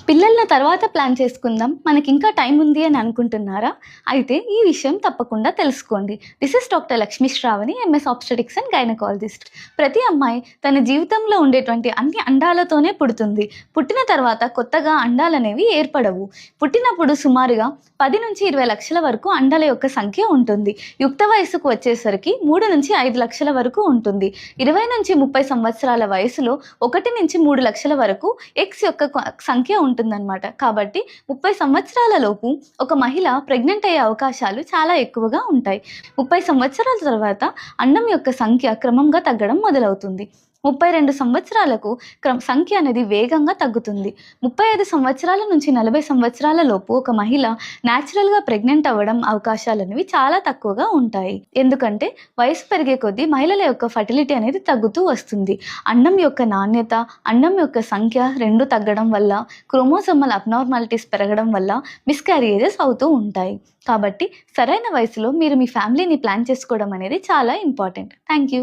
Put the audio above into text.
పిల్లల తర్వాత ప్లాన్ చేసుకుందాం, మనకింకా టైం ఉంది అని అనుకుంటున్నారా? అయితే ఈ విషయం తప్పకుండా తెలుసుకోండి. This is doctor Lakshmi Shravani, MS obstetrics and gynaecologist. ప్రతి అమ్మాయి తన జీవితంలో ఉండేటువంటి అన్ని అండాలతోనే పుడుతుంది. పుట్టిన తర్వాత కొత్తగా అండాలనేవి ఏర్పడవు. పుట్టినప్పుడు సుమారుగా 10 నుంచి 20 లక్షల వరకు అండాల యొక్క సంఖ్య ఉంటుంది. యుక్త వయసుకు వచ్చేసరికి 3 నుంచి 5 లక్షల వరకు ఉంటుంది. 20 నుంచి 30 సంవత్సరాల వయసులో 1 నుంచి 3 లక్షల వరకు ఎగ్స్ యొక్క సంఖ్య ఉంటుందన్నమాట. కాబట్టి 30 సంవత్సరాల లోపు ఒక మహిళ ప్రెగ్నెంట్ అయ్యే అవకాశాలు చాలా ఎక్కువగా ఉంటాయి. 30 సంవత్సరాల తర్వాత అండం యొక్క సంఖ్య క్రమంగా తగ్గడం మొదలవుతుంది. 32 సంవత్సరాలకు సంఖ్య అనేది వేగంగా తగ్గుతుంది. 35 సంవత్సరాల నుంచి 40 సంవత్సరాల లోపు ఒక మహిళ న్యాచురల్గా ప్రెగ్నెంట్ అవ్వడం అవకాశాలు అనేవి చాలా తక్కువగా ఉంటాయి. ఎందుకంటే వయసు పెరిగే కొద్దీ మహిళల యొక్క ఫర్టిలిటీ అనేది తగ్గుతూ వస్తుంది. అండం యొక్క నాణ్యత, అండం యొక్క సంఖ్య రెండు తగ్గడం వల్ల, క్రోమోసోమల్ అబ్నార్మాలిటీస్ పెరగడం వల్ల మిస్క్యారియేజెస్ అవుతూ ఉంటాయి. కాబట్టి సరైన వయసులో మీరు మీ ఫ్యామిలీని ప్లాన్ చేసుకోవడం అనేది చాలా ఇంపార్టెంట్. Thank you.